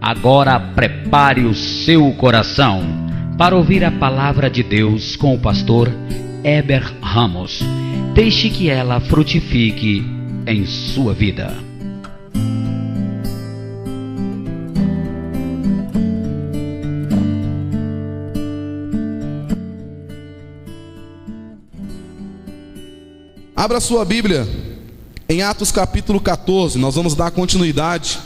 Agora prepare o seu coração para ouvir a palavra de Deus com o pastor Heber Ramos. Deixe que ela frutifique em sua vida. Abra sua Bíblia em Atos capítulo 14. Nós vamos dar continuidade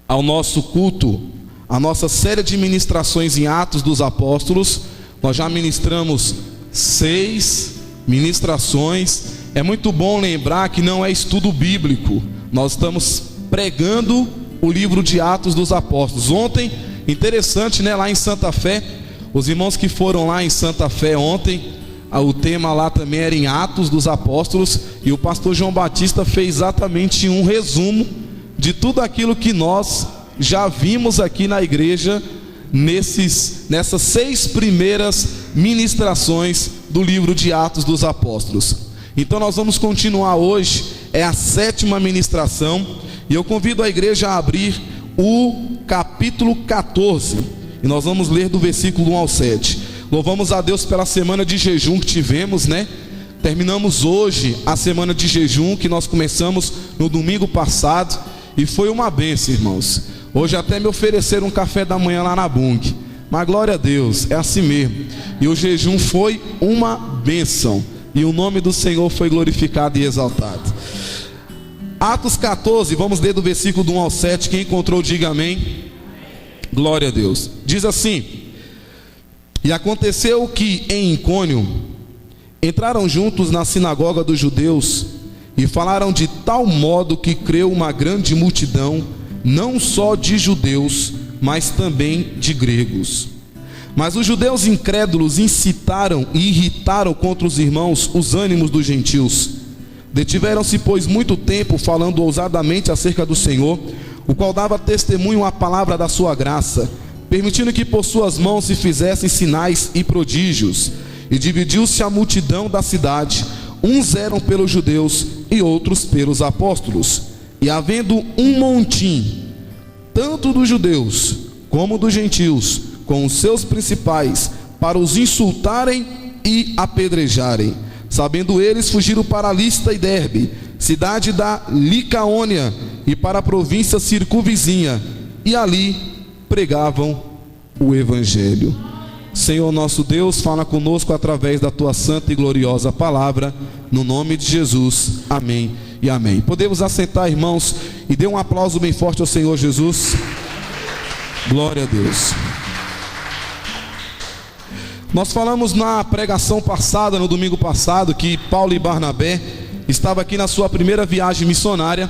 ao nosso culto, a nossa série de ministrações em Atos dos Apóstolos. Nós já ministramos 6 ministrações. É muito bom lembrar que não é estudo bíblico, nós estamos pregando o livro de Atos dos Apóstolos. Ontem, interessante, né, lá em Santa Fé, os irmãos que foram lá em Santa Fé ontem, o tema lá também era em Atos dos Apóstolos, e o pastor João Batista fez exatamente um resumo de tudo aquilo que nós já vimos aqui na igreja nessas 6 primeiras ministrações do livro de Atos dos Apóstolos. Então nós vamos continuar hoje, é a 7ª ministração, e eu convido a igreja a abrir o capítulo 14, e nós vamos ler do versículo 1 ao 7. Louvamos a Deus pela semana de jejum que tivemos, né? Terminamos hoje a semana de jejum que nós começamos no domingo passado, e foi uma bênção, irmãos. Hoje até me ofereceram um café da manhã lá na Bung, mas glória a Deus, é assim mesmo. E o jejum foi uma bênção, e o nome do Senhor foi glorificado e exaltado. Atos 14, vamos ler do versículo do 1 ao 7. Quem encontrou, diga amém. Glória a Deus. Diz assim: E aconteceu que em Icônio entraram juntos na sinagoga dos judeus e falaram de tal modo que creu uma grande multidão, não só de judeus, mas também de gregos. Mas os judeus incrédulos incitaram e irritaram contra os irmãos os ânimos dos gentios. Detiveram-se, pois, muito tempo falando ousadamente acerca do Senhor, o qual dava testemunho à palavra da sua graça, permitindo que por suas mãos se fizessem sinais e prodígios. E dividiu-se a multidão da cidade, uns eram pelos judeus e outros pelos apóstolos. E havendo um montim, tanto dos judeus como dos gentios, com os seus principais, para os insultarem e apedrejarem. Sabendo eles, fugiram para Listra e Derbe, cidade da Licaônia, e para a província circunvizinha, e ali pregavam o Evangelho. Senhor nosso Deus, fala conosco através da tua santa e gloriosa palavra, no nome de Jesus, amém e amém. Podemos assentar, irmãos, e dê um aplauso bem forte ao Senhor Jesus. Glória a Deus. Nós falamos na pregação passada, no domingo passado, que Paulo e Barnabé estavam aqui na sua primeira viagem missionária.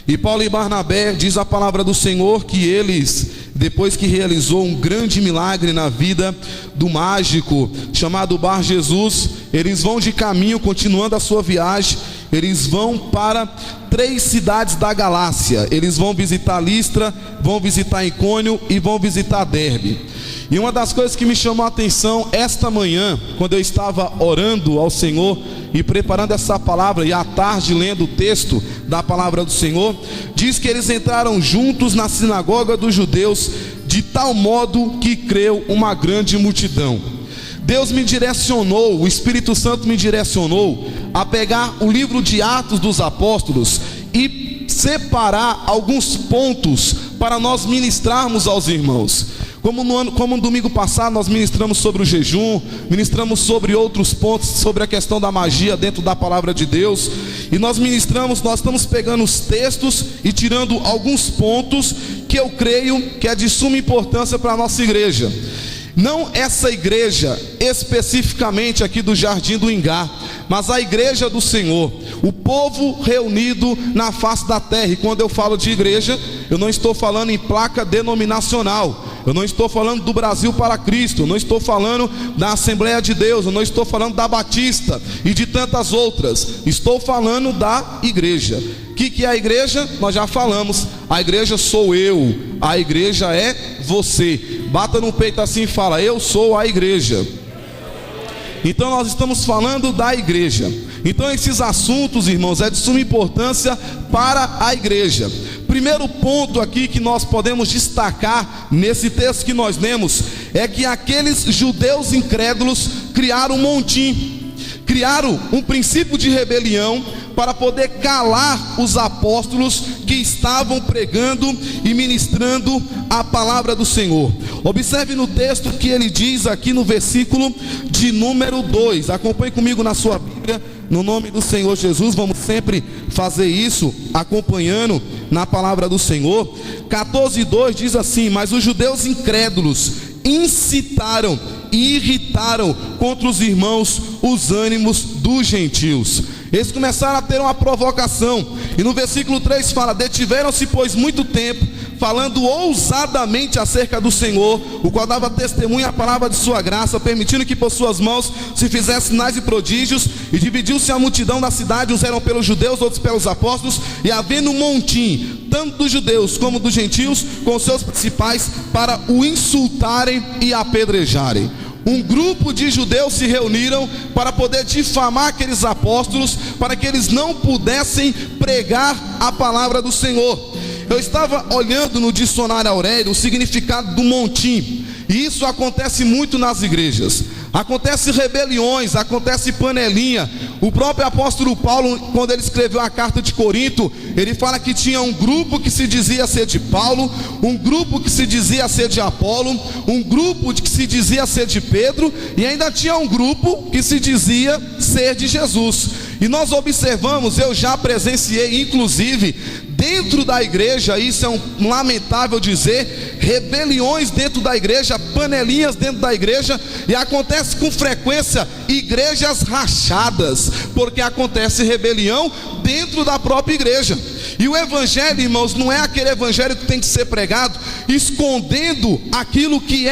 E Paulo e Barnabé, diz a palavra do Senhor, que eles, depois que realizou um grande milagre na vida do mágico chamado Bar Jesus, eles vão de caminho, continuando a sua viagem. Eles vão para 3 cidades da Galácia. Eles vão visitar Listra, vão visitar Icônio e vão visitar Derbe. E uma das coisas que me chamou a atenção esta manhã, quando eu estava orando ao Senhor e preparando essa palavra, e à tarde lendo o texto da palavra do Senhor, diz que eles entraram juntos na sinagoga dos judeus, de tal modo que creu uma grande multidão. Deus me direcionou, o Espírito Santo me direcionou a pegar o livro de Atos dos Apóstolos e separar alguns pontos para nós ministrarmos aos irmãos. Como no domingo passado nós ministramos sobre o jejum, ministramos sobre outros pontos, sobre a questão da magia dentro da palavra de Deus, e nós estamos pegando os textos e tirando alguns pontos que eu creio que é de suma importância para a nossa igreja. Não essa igreja especificamente aqui do Jardim do Ingá, mas a igreja do Senhor, o povo reunido na face da terra. E quando eu falo de igreja, eu não estou falando em placa denominacional, eu não estou falando do Brasil para Cristo, eu não estou falando da Assembleia de Deus, eu não estou falando da Batista e de tantas outras. Estou falando da igreja. O que é a igreja? Nós já falamos. A igreja sou eu, a igreja é você. Bata no peito assim e fala: eu sou a igreja. Então nós estamos falando da igreja. Então esses assuntos, irmãos, é de suma importância para a igreja. Primeiro ponto aqui que nós podemos destacar nesse texto que nós lemos é que aqueles judeus incrédulos criaram um montim, criaram um princípio de rebelião para poder calar os apóstolos que estavam pregando e ministrando a palavra do Senhor. Observe no texto que ele diz aqui no versículo de número 2. Acompanhe comigo na sua Bíblia, no nome do Senhor Jesus. Vamos sempre fazer isso, acompanhando na palavra do Senhor. 14:2 diz assim: mas os judeus incrédulos incitaram e irritaram contra os irmãos os ânimos dos gentios. Eles começaram a ter uma provocação, e no versículo 3 fala: detiveram-se pois muito tempo, falando ousadamente acerca do Senhor, o qual dava testemunho à palavra de sua graça, permitindo que por suas mãos se fizessem sinais e prodígios. E dividiu-se a multidão da cidade, uns eram pelos judeus, outros pelos apóstolos, e havendo um montim, tanto dos judeus como dos gentios, com seus principais, para o insultarem e apedrejarem. Um grupo de judeus se reuniram para poder difamar aqueles apóstolos, para que eles não pudessem pregar a palavra do Senhor. Eu estava olhando no dicionário Aurélio o significado do montim, e isso acontece muito nas igrejas. Acontece rebeliões, acontece panelinha. O próprio apóstolo Paulo, quando ele escreveu a carta de Corinto, ele fala que tinha um grupo que se dizia ser de Paulo, um grupo que se dizia ser de Apolo, um grupo que se dizia ser de Pedro, e ainda tinha um grupo que se dizia ser de Jesus. E nós observamos, eu já presenciei inclusive dentro da igreja, isso é um lamentável dizer, rebeliões dentro da igreja, panelinhas dentro da igreja, e acontece com frequência igrejas rachadas, porque acontece rebelião dentro da própria igreja. E o evangelho, irmãos, não é aquele evangelho que tem que ser pregado escondendo aquilo que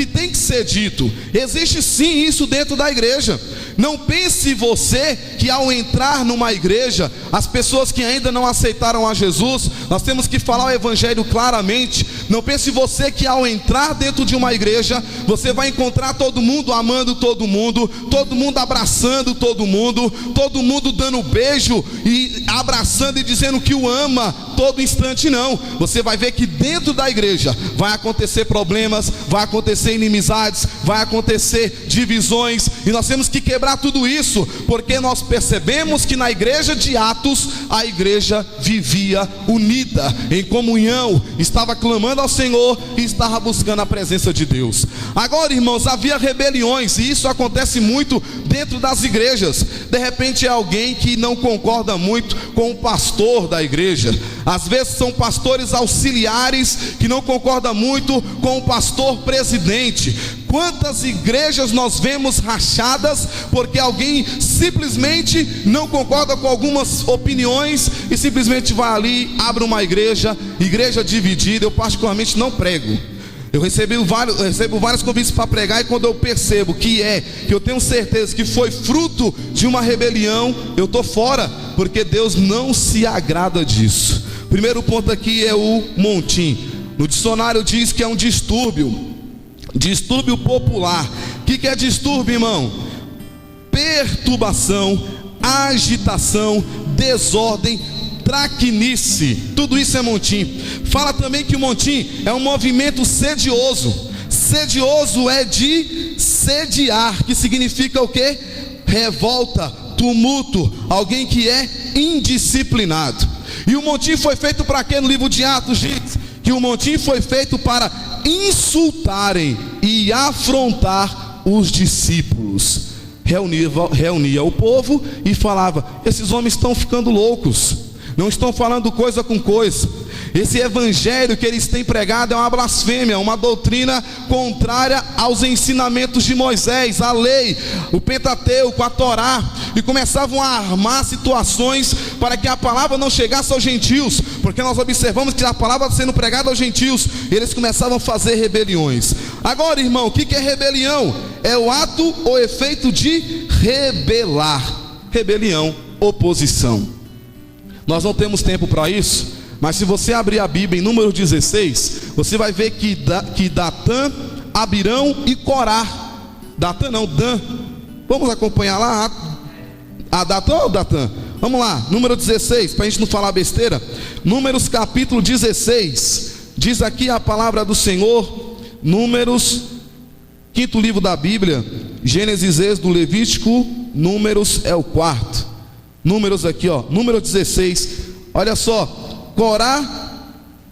tem que ser dito. Existe sim isso dentro da igreja. Não pense você que ao entrar numa igreja, as pessoas que ainda não aceitaram a Jesus, nós temos que falar o evangelho claramente. Não pense você que ao entrar dentro de uma igreja, você vai encontrar todo mundo amando todo mundo abraçando todo mundo dando beijo e abraçando e dizendo que o ama todo instante. Não, você vai ver que dentro da igreja vai acontecer problemas, vai acontecer inimizades, vai acontecer divisões, e nós temos que quebrar tudo isso, porque nós percebemos que na igreja de Atos, a igreja vivia unida, em comunhão, estava clamando ao Senhor e estava buscando a presença de Deus. Agora, irmãos, havia rebeliões, e isso acontece muito dentro das igrejas. De repente é alguém que não concorda muito com o pastor da igreja. Às vezes são pastores auxiliares que não concordam muito com o pastor presidente. Quantas igrejas nós vemos rachadas porque alguém simplesmente não concorda com algumas opiniões e simplesmente vai ali, abre uma igreja dividida. Eu particularmente não prego. Eu recebo vários convites para pregar, e quando eu percebo que eu tenho certeza que foi fruto de uma rebelião, eu estou fora, porque Deus não se agrada disso. Primeiro ponto aqui é o montim. No dicionário diz que é um distúrbio popular. O que é distúrbio, irmão? Perturbação, agitação, desordem, traquinice, tudo isso é montim. Fala também que o montim é um movimento sedioso. Sedioso é de sediar, que significa o quê? Revolta, tumulto, alguém que é indisciplinado. E o montim foi feito para quê? No livro de Atos diz que o montim foi feito para insultarem e afrontar os discípulos. Reunia o povo e falava: esses homens estão ficando loucos, não estão falando coisa com coisa. Esse evangelho que eles têm pregado é uma blasfêmia, uma doutrina contrária aos ensinamentos de Moisés, a lei, o Pentateuco, a Torá. E começavam a armar situações para que a palavra não chegasse aos gentios, porque nós observamos que a palavra sendo pregada aos gentios, eles começavam a fazer rebeliões. Agora, irmão, o que é rebelião? É o ato ou efeito de rebelar. Rebelião, oposição. Nós não temos tempo para isso, mas se você abrir a Bíblia em Números 16, você vai ver que Datã, Abirão e Corá. Datã não, Dan. Vamos acompanhar lá. Datã ou Datã? Vamos lá, número 16, para a gente não falar besteira. Números capítulo 16. Diz aqui a palavra do Senhor. Números, quinto livro da Bíblia. Gênesis, Êxodo, Levítico. Números é o quarto. Números aqui, ó, número 16. Olha só, Corá,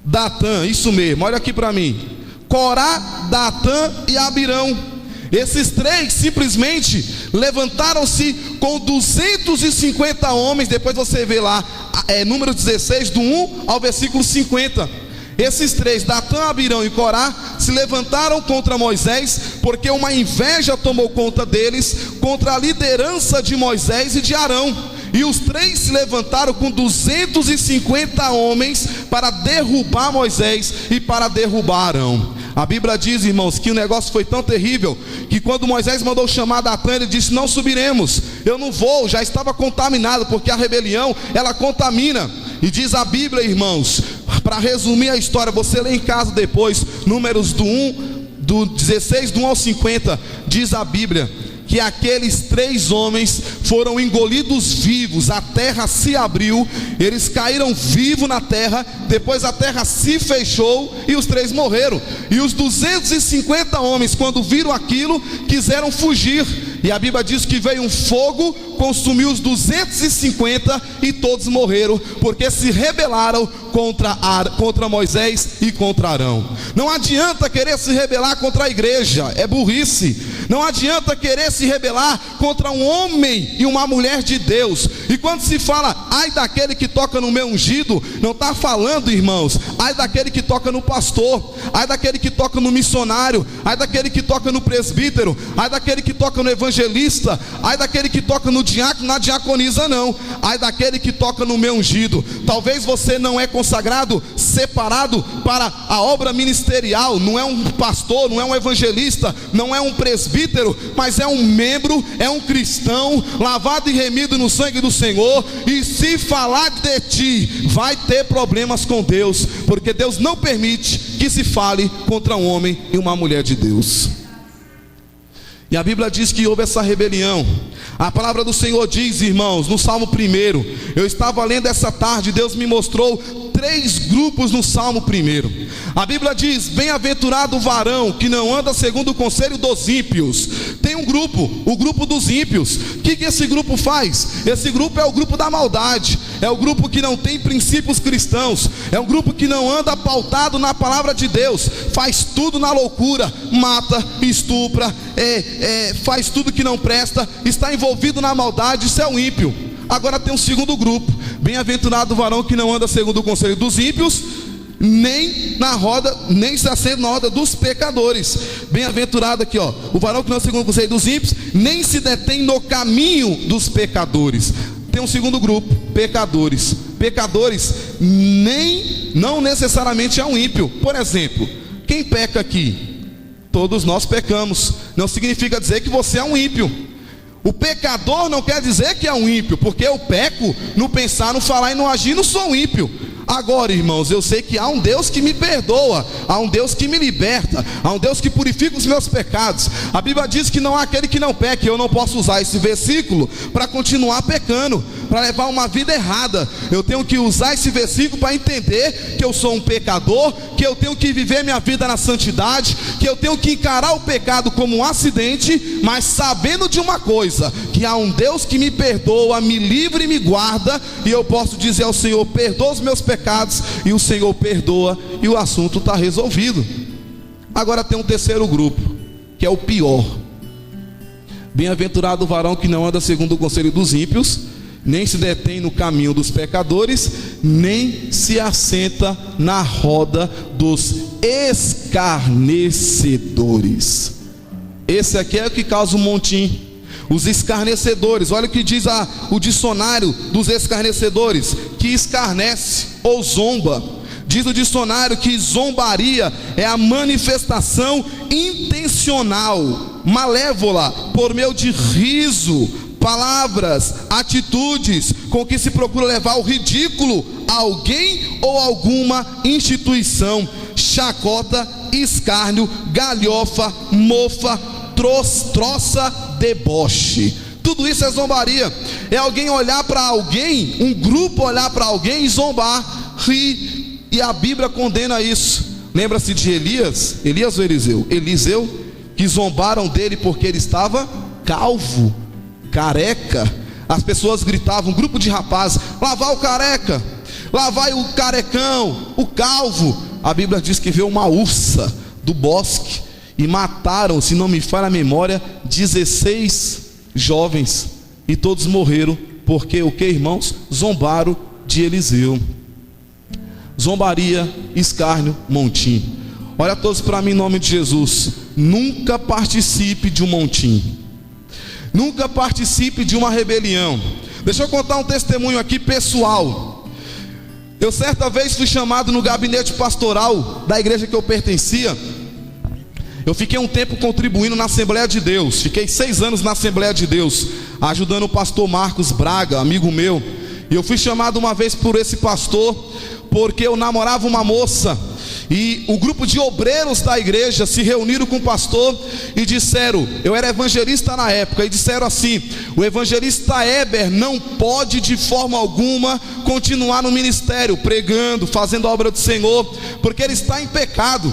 Datã, isso mesmo, olha aqui para mim. Corá, Datã e Abirão. Esses três simplesmente levantaram-se com 250 homens. Depois você vê lá, número 16, do 1 ao versículo 50. Esses três, Datã, Abirão e Corá, se levantaram contra Moisés, porque uma inveja tomou conta deles, contra a liderança de Moisés e de Arão. E os três se levantaram com 250 homens para derrubar Moisés e para derrubar Arão. A Bíblia diz, irmãos, que o negócio foi tão terrível, que quando Moisés mandou chamar Datã, ele disse: não subiremos, eu não vou, já estava contaminado, porque a rebelião, ela contamina. E diz a Bíblia, irmãos, para resumir a história, você lê em casa depois, números do 16, do 1 ao 50, diz a Bíblia, que aqueles três homens foram engolidos vivos, a terra se abriu, eles caíram vivos na terra, depois a terra se fechou e os três morreram. E os 250 homens, quando viram aquilo, quiseram fugir, e a Bíblia diz que veio um fogo, consumiu os 250 e todos morreram, porque se rebelaram contra Moisés e contra Arão. Não adianta querer se rebelar contra a igreja, é burrice. Não adianta querer se rebelar contra um homem e uma mulher de Deus. E quando se fala, ai daquele que toca no meu ungido, não está falando, irmãos, ai daquele que toca no pastor, ai daquele que toca no missionário, ai daquele que toca no presbítero, ai daquele que toca no evangelista, ai daquele que toca no diácono, na diaconisa, não. Ai daquele que toca no meu ungido. Talvez você não é consagrado, separado para a obra ministerial, não é um pastor, não é um evangelista, não é um presbítero, mas é um membro, é um cristão, lavado e remido no sangue do Senhor. E se falar de ti, vai ter problemas com Deus, porque Deus não permite que se fale contra um homem e uma mulher de Deus. E a Bíblia diz que houve essa rebelião. A palavra do Senhor diz, irmãos, no Salmo 1, eu estava lendo essa tarde, Deus me mostrou 3 grupos no Salmo 1. A Bíblia diz: bem-aventurado o varão que não anda segundo o conselho dos ímpios. Tem um grupo, o grupo dos ímpios. O que esse grupo faz? Esse grupo é o grupo da maldade, é o grupo que não tem princípios cristãos, é um grupo que não anda pautado na palavra de Deus, faz tudo na loucura, mata, estupra, faz tudo que não presta, está envolvido na maldade. Isso é o ímpio. Agora tem um segundo grupo: bem-aventurado o varão que não anda segundo o conselho dos ímpios, nem se assenta na roda dos pecadores. Bem-aventurado aqui, ó, o varão que não anda segundo o conselho dos ímpios, nem se detém no caminho dos pecadores. Tem um segundo grupo: pecadores. Pecadores não necessariamente é um ímpio. Por exemplo, quem peca aqui? Todos nós pecamos. Não significa dizer que você é um ímpio. O pecador não quer dizer que é um ímpio, porque eu peco no pensar, no falar e no agir, não sou um ímpio. Agora, irmãos, eu sei que há um Deus que me perdoa, há um Deus que me liberta, há um Deus que purifica os meus pecados. A Bíblia diz que não há aquele que não peque. Eu não posso usar esse versículo para continuar pecando, para levar uma vida errada. Eu tenho que usar esse versículo para entender que eu sou um pecador, que eu tenho que viver minha vida na santidade, que eu tenho que encarar o pecado como um acidente, mas sabendo de uma coisa, que há um Deus que me perdoa, me livra e me guarda. E eu posso dizer ao Senhor: perdoa os meus pecados, e o Senhor perdoa, e o assunto está resolvido. Agora tem um terceiro grupo, que é o pior: bem-aventurado o varão que não anda segundo o conselho dos ímpios, nem se detém no caminho dos pecadores, nem se assenta na roda dos escarnecedores. Esse aqui é o que causa um montim. Os escarnecedores, olha o que diz o dicionário dos escarnecedores: que escarnece ou zomba. Diz o dicionário que zombaria é a manifestação intencional, malévola, por meio de riso, palavras, atitudes, com que se procura levar ao ridículo a alguém ou alguma instituição. Chacota, escárnio, galhofa, mofa, troça, deboche. Tudo isso é zombaria. É alguém olhar para alguém, um grupo olhar para alguém e zombar, rir. E a Bíblia condena isso. Lembra-se de Elias ou Eliseu? Eliseu, que zombaram dele porque ele estava calvo, careca. As pessoas gritavam, um grupo de rapazes: lá vai o careca, lá vai o carecão, o calvo. A Bíblia diz que veio uma ursa do bosque e mataram, se não me falha a memória, 16 jovens, e todos morreram, porque o que, irmãos? Zombaram de Eliseu. Zombaria, escárnio, montim. Olha todos para mim em nome de Jesus. Nunca participe de um montim. Nunca participe de uma rebelião. Deixa eu contar um testemunho aqui pessoal. Eu certa vez fui chamado no gabinete pastoral da igreja que eu pertencia. Eu fiquei um tempo contribuindo na Assembleia de Deus. Fiquei 6 anos na Assembleia de Deus, ajudando o pastor Marcos Braga, amigo meu. E eu fui chamado uma vez por esse pastor, porque eu namorava uma moça. E o grupo de obreiros da igreja se reuniram com o pastor e disseram, eu era evangelista na época, e disseram assim: o evangelista Eber não pode de forma alguma continuar no ministério, pregando, fazendo a obra do Senhor, porque ele está em pecado.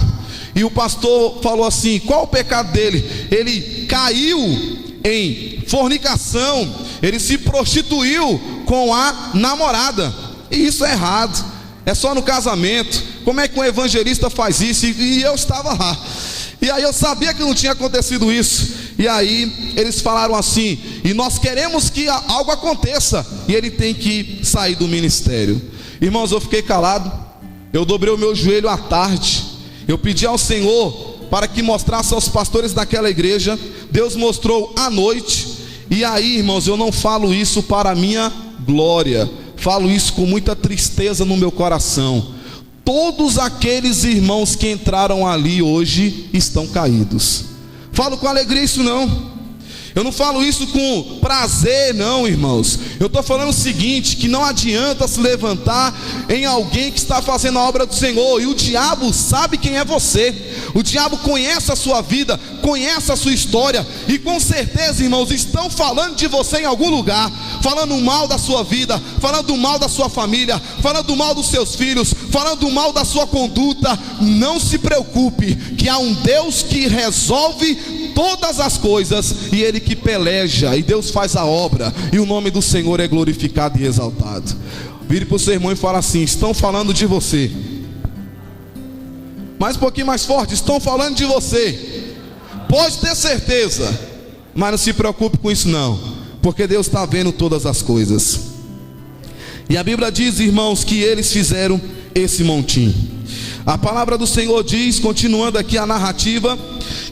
E o pastor falou assim: qual o pecado dele? Ele caiu em fornicação, ele se prostituiu com a namorada, e isso é errado, é só no casamento. Como é que um evangelista faz isso? E eu estava lá, e aí eu sabia que não tinha acontecido isso. E aí eles falaram assim: e nós queremos que algo aconteça, e ele tem que sair do ministério. Irmãos, eu fiquei calado. Eu dobrei o meu joelho à tarde. Eu pedi ao Senhor para que mostrasse aos pastores daquela igreja. Deus mostrou à noite. E aí, irmãos, eu não falo isso para a minha glória, falo isso com muita tristeza no meu coração. Todos aqueles irmãos que entraram ali hoje estão caídos. Falo com alegria isso não. Eu não falo isso com prazer não, irmãos. Eu estou falando o seguinte, que não adianta se levantar em alguém que está fazendo a obra do Senhor. E o diabo sabe quem é você. O diabo conhece a sua vida, conhece a sua história. E com certeza, irmãos, estão falando de você em algum lugar, falando mal da sua vida, falando mal da sua família, falando mal dos seus filhos, falando mal da sua conduta. Não se preocupe, que há um Deus que resolve todas as coisas, e Ele que peleja, e Deus faz a obra, e o nome do Senhor é glorificado e exaltado. Vire para o seu irmão e fala assim: estão falando de você. Mais um pouquinho mais forte: estão falando de você. Pode ter certeza, mas não se preocupe com isso não, porque Deus está vendo todas as coisas. E a Bíblia diz, irmãos, que eles fizeram esse montim. A palavra do Senhor diz, continuando aqui a narrativa,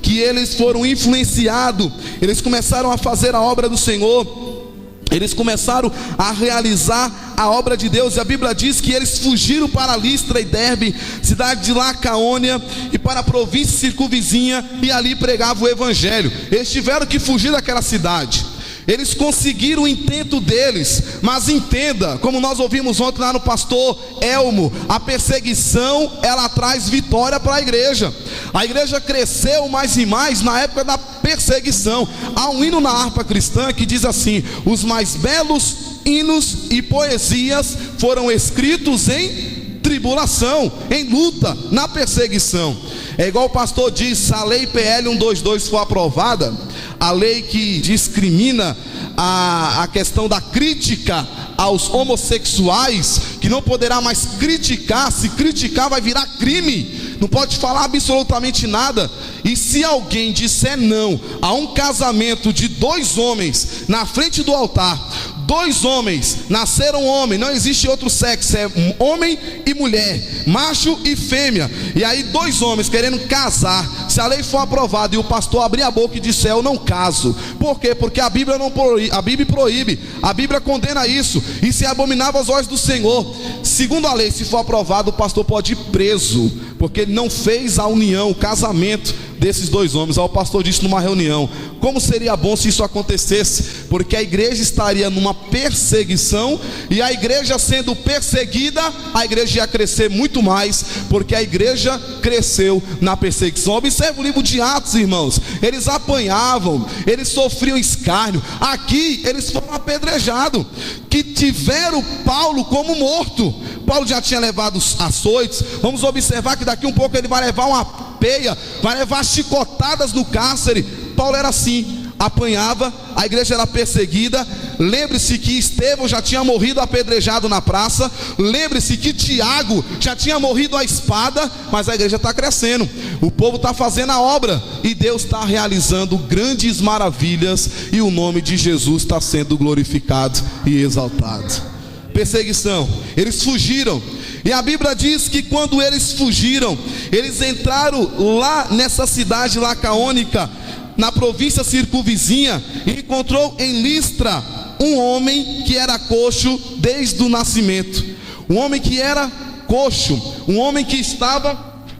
que eles foram influenciados, eles começaram a fazer a obra do Senhor, eles começaram a realizar a obra de Deus. E a Bíblia diz que eles fugiram para Listra e Derbe, cidade de Licaônia, e para a província circunvizinha, e ali pregavam o evangelho. Eles tiveram que fugir daquela cidade. Eles conseguiram o intento deles, mas entenda, como nós ouvimos ontem lá no pastor Elmo, a perseguição, ela traz vitória para a igreja. A igreja cresceu mais e mais na época da perseguição. Há um hino na harpa cristã que diz assim: os mais belos hinos e poesias foram escritos em tribulação, em luta, na perseguição. É igual o pastor diz: se a lei PL 122 for aprovada, a lei que discrimina a questão da crítica aos homossexuais, que não poderá mais criticar, se criticar vai virar crime, não pode falar absolutamente nada. E se alguém disser não a um casamento de 2 homens na frente do altar, 2 homens nasceram homem, não existe outro sexo, é homem e mulher, macho e fêmea, e aí 2 homens querendo casar, se a lei for aprovada e o pastor abrir a boca e disser eu não caso, por quê? Porque a Bíblia não proíbe, a Bíblia proíbe, a Bíblia condena isso, isso é abominável aos olhos do Senhor. Segundo a lei, se for aprovado, o pastor pode ir preso, porque ele não fez a união, o casamento desses dois homens. Aí o pastor disse numa reunião: como seria bom se isso acontecesse, porque a igreja estaria numa perseguição, e a igreja sendo perseguida, a igreja ia crescer muito mais, porque a igreja cresceu na perseguição. Observe o livro de Atos, irmãos. Eles apanhavam, eles sofriam escárnio. Aqui eles foram apedrejados, que tiveram Paulo como morto. Paulo já tinha levado açoites. Vamos observar que daqui um pouco ele vai levar uma peia, vai levar chicotadas no cárcere. Paulo era assim, apanhava, a igreja era perseguida. Lembre-se que Estevão já tinha morrido apedrejado na praça. Lembre-se que Tiago já tinha morrido à espada. Mas a igreja está crescendo, o povo está fazendo a obra, e Deus está realizando grandes maravilhas, e o nome de Jesus está sendo glorificado e exaltado. Perseguição, eles fugiram, e a Bíblia diz que quando eles fugiram, eles entraram lá nessa cidade lacaônica, na província circunvizinha, e encontrou em Listra um homem que era coxo desde o nascimento. Um homem que era coxo, um homem que estava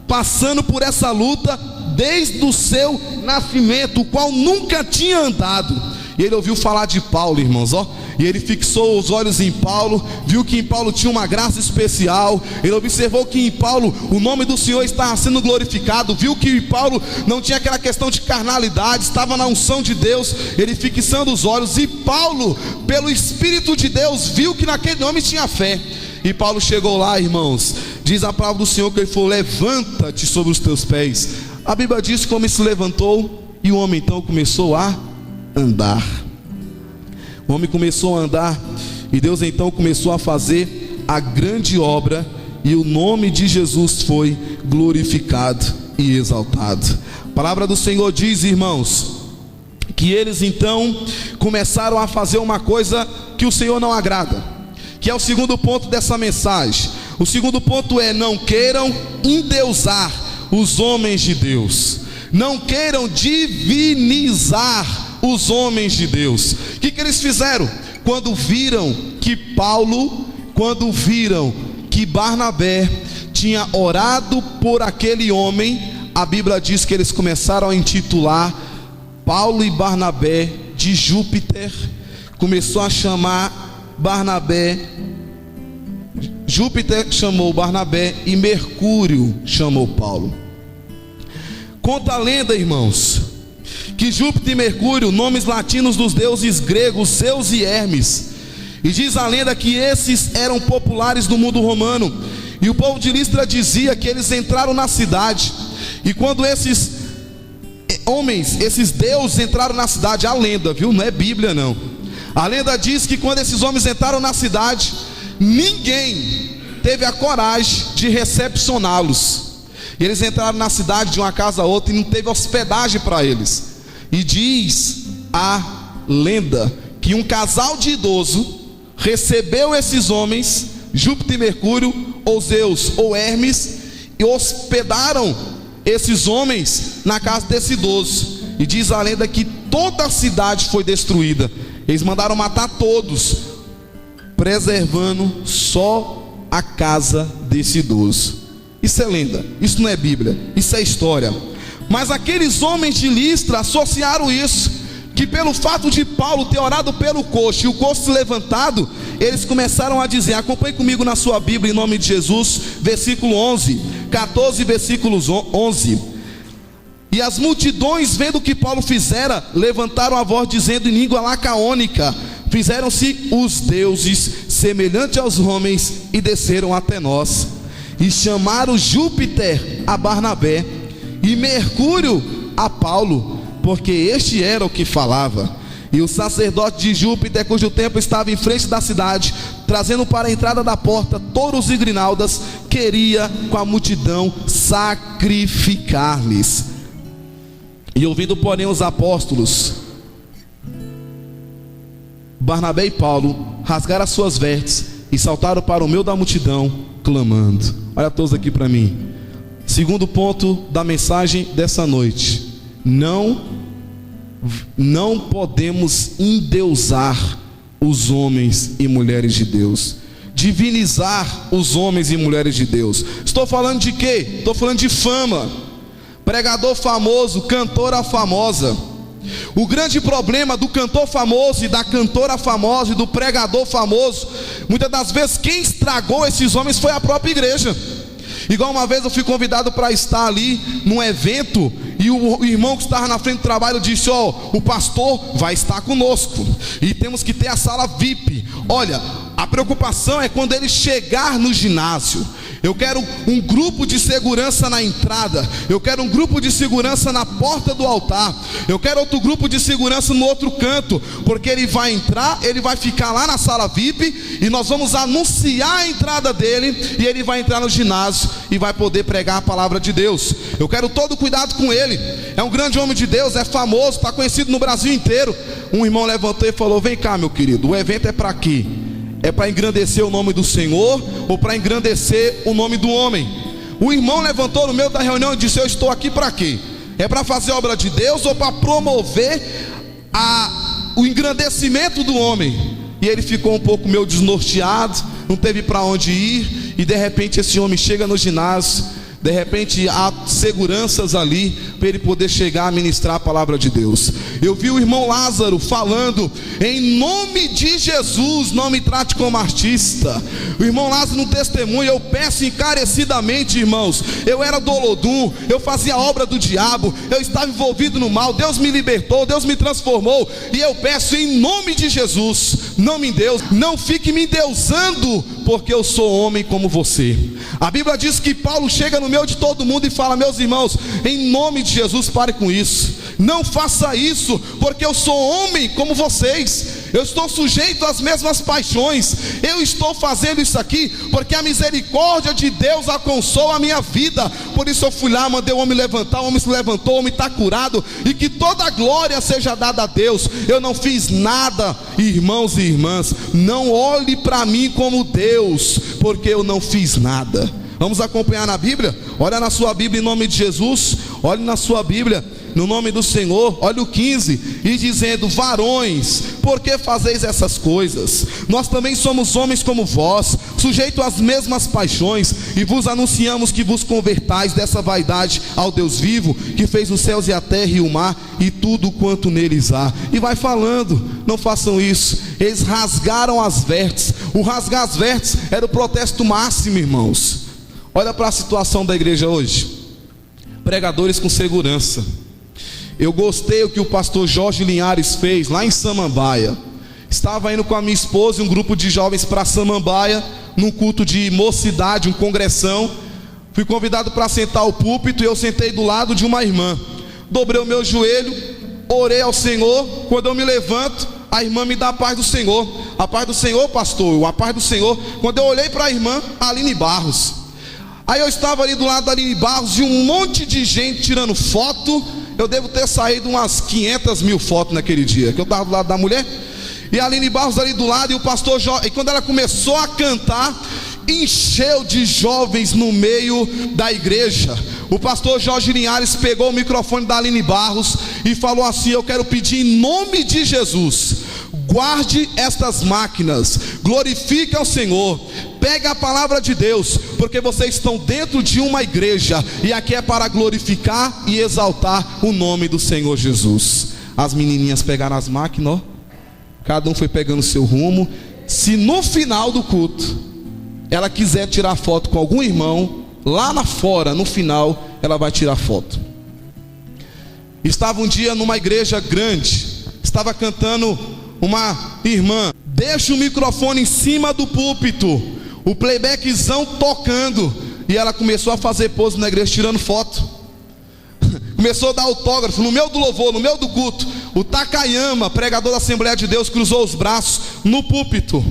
passando por essa luta desde o seu nascimento, o qual nunca tinha andado. E ele ouviu falar de Paulo, irmãos, e ele fixou os olhos em Paulo, viu que em Paulo tinha uma graça especial. Ele observou que em Paulo o nome do Senhor estava sendo glorificado, viu que em Paulo não tinha aquela questão de carnalidade, estava na unção de Deus. Ele fixando os olhos, e Paulo, pelo Espírito de Deus, viu que naquele homem tinha fé. E Paulo chegou lá, irmãos, diz a palavra do Senhor que ele falou: levanta-te sobre os teus pés. A Bíblia diz que o homem se levantou, e o homem então começou a andar. O homem começou a andar, e Deus então começou a fazer a grande obra, e o nome de Jesus foi glorificado e exaltado. A palavra do Senhor diz, irmãos, que eles então começaram a fazer uma coisa que o Senhor não agrada, que é o segundo ponto dessa mensagem. O segundo ponto é: não queiram endeusar os homens de Deus, não queiram divinizar os homens de Deus. O que eles fizeram? Quando viram que Paulo, quando viram que Barnabé tinha orado por aquele homem, a Bíblia diz que eles começaram a intitular Paulo e Barnabé de Júpiter. Começou a chamar Barnabé, Júpiter chamou Barnabé, e Mercúrio chamou Paulo. Conta a lenda, irmãos, que Júpiter e Mercúrio, nomes latinos dos deuses gregos Zeus e Hermes, e diz a lenda que esses eram populares no mundo romano. E o povo de Listra dizia que eles entraram na cidade, e quando esses homens, esses deuses entraram na cidade, a lenda, viu? Não é Bíblia não. A lenda diz que quando esses homens entraram na cidade, ninguém teve a coragem de recepcioná-los. E eles entraram na cidade de uma casa a outra, e não teve hospedagem para eles. E diz a lenda que um casal de idoso recebeu esses homens, Júpiter e Mercúrio, ou Zeus ou Hermes, e hospedaram esses homens na casa desse idoso. E diz a lenda que toda a cidade foi destruída. Eles mandaram matar todos, preservando só a casa desse idoso. Isso é lenda, isso não é Bíblia, isso é história. Mas aqueles homens de Listra associaram isso, que pelo fato de Paulo ter orado pelo coxo, e o coxo se levantado, eles começaram a dizer, acompanhe comigo na sua Bíblia em nome de Jesus, versículo 11, 14 versículos 11. E as multidões, vendo o que Paulo fizera, levantaram a voz dizendo em língua lacaônica: fizeram-se os deuses semelhantes aos homens e desceram até nós. E chamaram Júpiter a Barnabé e Mercúrio a Paulo, porque este era o que falava. E o sacerdote de Júpiter, cujo templo estava em frente da cidade, trazendo para a entrada da porta touros e grinaldas, queria com a multidão sacrificar-lhes. E ouvindo porém os apóstolos, Barnabé e Paulo rasgaram as suas vestes e saltaram para o meio da multidão, clamando. Olha todos aqui para mim. Segundo ponto da mensagem dessa noite: não podemos endeusar os homens e mulheres de Deus. divinizar os homens e mulheres de Deus. Estou falando de quê? Estou falando de fama. Pregador famoso, cantora famosa. O grande problema do cantor famoso e da cantora famosa e do pregador famoso, muitas das vezes quem estragou esses homens foi a própria igreja. Igual uma vez eu fui convidado para estar ali num evento, e o irmão que estava na frente do trabalho disse: ó, o pastor vai estar conosco e temos que ter a sala VIP. Olha, a preocupação é quando ele chegar no ginásio. Eu quero um grupo de segurança na entrada, eu quero um grupo de segurança na porta do altar, eu quero outro grupo de segurança no outro canto, porque ele vai entrar, ele vai ficar lá na sala VIP, e nós vamos anunciar a entrada dele, e ele vai entrar no ginásio e vai poder pregar a palavra de Deus. Eu quero todo cuidado com ele. É um grande homem de Deus, é famoso, está conhecido no Brasil inteiro. Um irmão levantou e falou: vem cá, meu querido, o evento é para quê? É para engrandecer o nome do Senhor ou para engrandecer o nome do homem? O irmão levantou no meio da reunião e disse: eu estou aqui para quê? É para fazer a obra de Deus ou para promover o engrandecimento do homem? E ele ficou um pouco meio desnorteado, não teve para onde ir. E de repente esse homem chega no ginásio. De repente há seguranças ali para ele poder chegar a ministrar a palavra de Deus. Eu vi o irmão Lázaro falando: em nome de Jesus, não me trate como artista. O irmão Lázaro no testemunho: eu peço encarecidamente, irmãos, eu era do Olodum, eu fazia a obra do diabo, eu estava envolvido no mal, Deus me libertou, Deus me transformou, e eu peço em nome de Jesus, não me endeuse, não fique me endeusando, porque eu sou homem como você. A Bíblia diz que Paulo chega no meio de todo mundo e fala: meus irmãos, em nome de Jesus, pare com isso, não faça isso, porque eu sou homem como vocês, eu estou sujeito às mesmas paixões, eu estou fazendo isso aqui porque a misericórdia de Deus alcançou a minha vida. Por isso eu fui lá, mandei o homem levantar, o homem se levantou, o homem está curado, e que toda a glória seja dada a Deus. Eu não fiz nada, irmãos e irmãs, não olhe para mim como Deus, porque eu não fiz nada. Vamos acompanhar na Bíblia? Olha na sua Bíblia, em nome de Jesus. Olhe na sua Bíblia, no nome do Senhor. Olha o 15, e dizendo: varões, por que fazeis essas coisas? Nós também somos homens como vós, sujeitos às mesmas paixões, e vos anunciamos que vos convertais dessa vaidade ao Deus vivo, que fez os céus e a terra e o mar e tudo quanto neles há. E vai falando: não façam isso. Eles rasgaram as vestes. O rasgar as vestes era o protesto máximo, irmãos. Olha para a situação da igreja hoje. Pregadores com segurança. Eu gostei o que o pastor Jorge Linhares fez lá em Samambaia. Estava indo com a minha esposa e um grupo de jovens para Samambaia, num culto de mocidade, um congressão. Fui convidado para sentar ao púlpito, e eu sentei do lado de uma irmã. Dobrei o meu joelho, orei ao Senhor. Quando eu me levanto, a irmã me dá a paz do Senhor. A paz do Senhor, pastor, a paz do Senhor. Quando eu olhei para a irmã, Aline Barros. Aí eu estava ali do lado da Aline Barros e um monte de gente tirando foto. Eu devo ter saído umas 500 mil fotos naquele dia, que eu estava do lado da mulher. E a Aline Barros ali do lado, e o pastor Jorge. E quando ela começou a cantar, encheu de jovens no meio da igreja. O pastor Jorge Linhares pegou o microfone da Aline Barros e falou assim: eu quero pedir em nome de Jesus, guarde estas máquinas, glorifique ao Senhor, pega a palavra de Deus, porque vocês estão dentro de uma igreja, e aqui é para glorificar e exaltar o nome do Senhor Jesus. As menininhas pegaram as máquinas, ó, cada um foi pegando o seu rumo. Se no final do culto ela quiser tirar foto com algum irmão, lá na fora, no final, ela vai tirar foto. Estava um dia numa igreja grande, estava cantando uma irmã, deixa o microfone em cima do púlpito, o playbackzão tocando, e ela começou a fazer pose na igreja tirando foto. Começou a dar autógrafo no meio do louvor, no meio do culto. O Takayama, pregador da Assembleia de Deus, cruzou os braços no púlpito